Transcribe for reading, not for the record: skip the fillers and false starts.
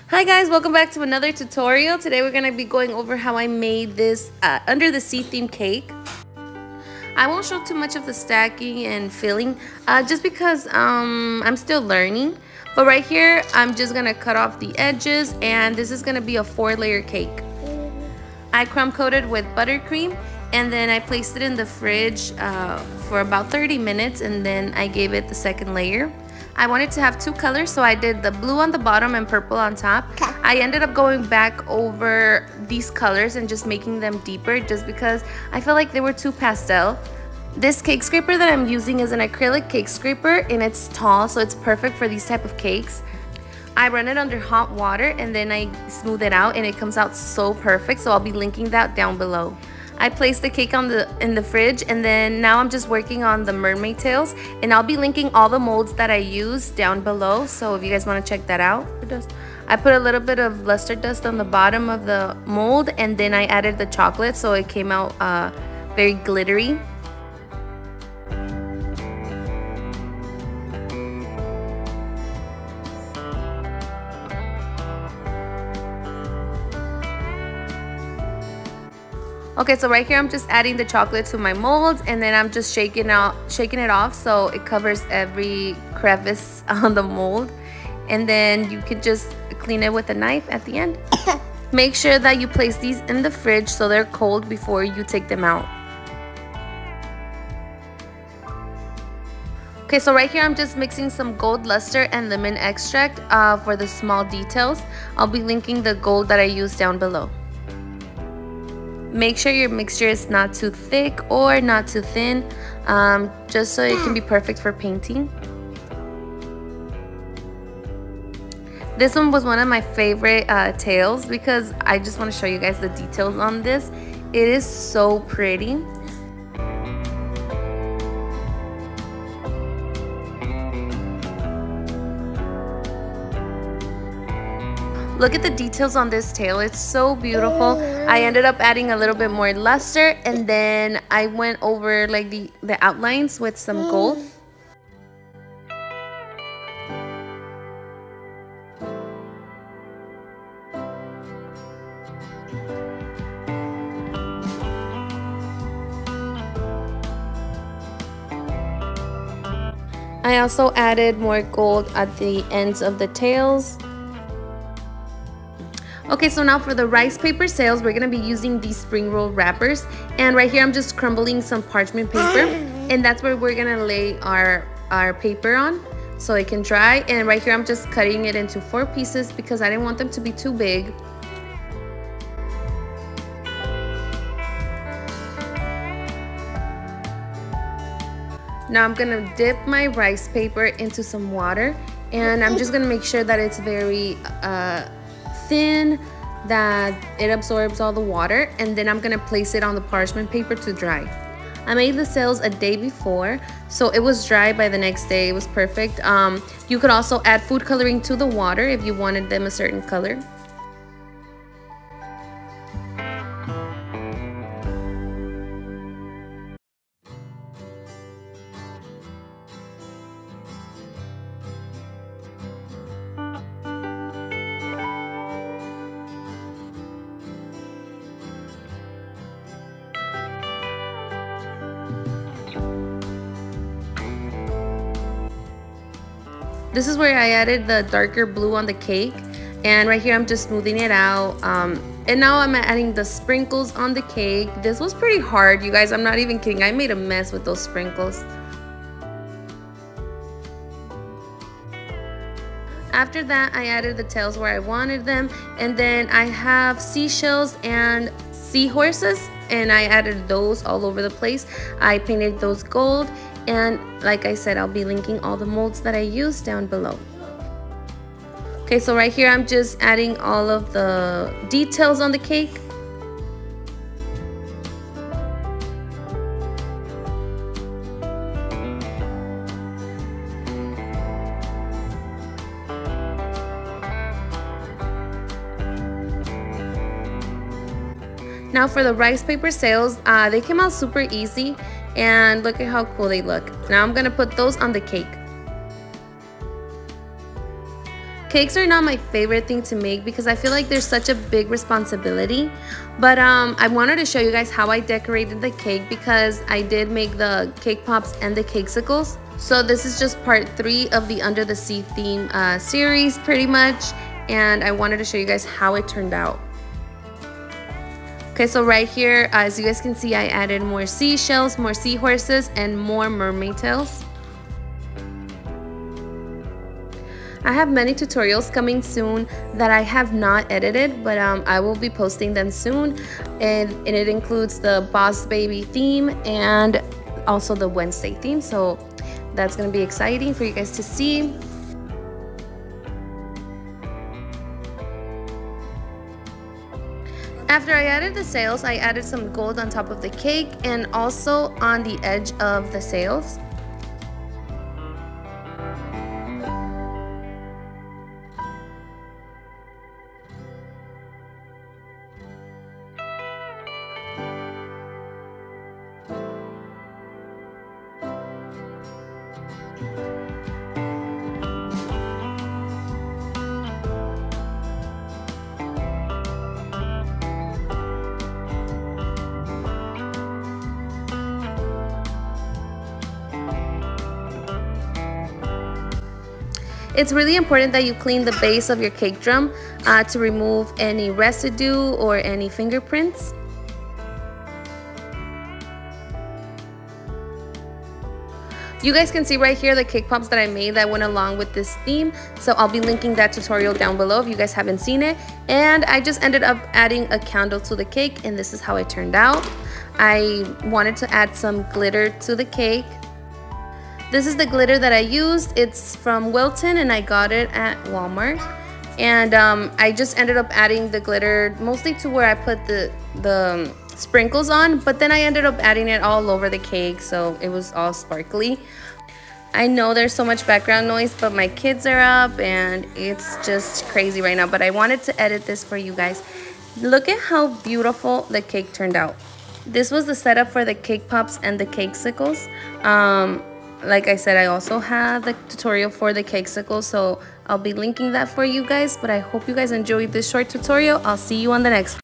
Hi guys, welcome back to another tutorial. Today we're going to be going over how I made this under the sea theme cake. I won't show too much of the stacking and filling just because I'm still learning. But right here, I'm just going to cut off the edges, and this is going to be a 4-layer cake. I crumb coated with buttercream, and then I placed it in the fridge for about 30 minutes, and then I gave it the second layer. I wanted to have 2 colors, so I did the blue on the bottom and purple on top. I ended up going back over these colors and just making them deeper just because I felt like they were too pastel. This cake scraper that I'm using is an acrylic cake scraper, and it's tall, so it's perfect for these type of cakes. I run it under hot water and then I smooth it out, and it comes out so perfect, so I'll be linking that down below. I placed the cake in the fridge, and then now I'm just working on the mermaid tails, and I'll be linking all the molds that I use down below, so if you guys want to check that out. I put a little bit of luster dust on the bottom of the mold, and then I added the chocolate so it came out very glittery. Okay, so right here I'm just adding the chocolate to my molds, and then I'm just shaking it off so it covers every crevice on the mold, and then you could just clean it with a knife at the end. Make sure that you place these in the fridge so they're cold before you take them out. Okay, so right here I'm just mixing some gold luster and lemon extract for the small details. I'll be linking the gold that I used down below. Make sure your mixture is not too thick or not too thin, just so it can be perfect for painting. This one was one of my favorite tails because I just want to show you guys the details on this. It is so pretty. Look at the details on this tail, it's so beautiful. I ended up adding a little bit more luster, and then I went over like the outlines with some gold. I also added more gold at the ends of the tails. Okay, so now for the rice paper sails, we're gonna be using these spring roll wrappers, and right here I'm just crumbling some parchment paper, and that's where we're gonna lay our paper on so it can dry. And right here I'm just cutting it into 4 pieces because I didn't want them to be too big. Now I'm gonna dip my rice paper into some water, and I'm just gonna make sure that it's very thin, that it absorbs all the water, and then I'm gonna place it on the parchment paper to dry. I made the sails a day before, so it was dry by the next day. It was perfect. You could also add food coloring to the water if you wanted them a certain color. This is where I added the darker blue on the cake, and right here I'm just smoothing it out. And now I'm adding the sprinkles on the cake. This was pretty hard, you guys, I'm not even kidding. I made a mess with those sprinkles. After that, I added the tails where I wanted them, and then I have seashells and seahorses, and I added those all over the place. I painted those gold, and like I said, I'll be linking all the molds that I used down below. Okay, so right here I'm just adding all of the details on the cake. Now for the rice paper sails, they came out super easy, and look at how cool they look. Now I'm gonna put those on the cake. Cakes are not my favorite thing to make because I feel like there's such a big responsibility. But I wanted to show you guys how I decorated the cake because I did make the cake pops and the cakesicles. So this is just part 3 of the Under the Sea theme series pretty much. And I wanted to show you guys how it turned out. Okay, so right here, as you guys can see, I added more seashells, more seahorses, and more mermaid tails. I have many tutorials coming soon that I have not edited, but I will be posting them soon. And it includes the Boss Baby theme and also the Wednesday theme. So that's going to be exciting for you guys to see. After I added the sails, I added some gold on top of the cake and also on the edge of the sails. It's really important that you clean the base of your cake drum to remove any residue or any fingerprints. You guys can see right here the cake pops that I made that went along with this theme. So I'll be linking that tutorial down below if you guys haven't seen it. And I just ended up adding a candle to the cake, and this is how it turned out. I wanted to add some glitter to the cake. This is the glitter that I used. It's from Wilton and I got it at Walmart. And I just ended up adding the glitter mostly to where I put the sprinkles on, but then I ended up adding it all over the cake, so it was all sparkly. I know there's so much background noise, but my kids are up and it's just crazy right now, but I wanted to edit this for you guys. Look at how beautiful the cake turned out. This was the setup for the cake pops and the cakesicles. Like I said, I also have the tutorial for the cakesicles, so I'll be linking that for you guys. But I hope you guys enjoyed this short tutorial. I'll see you on the next one.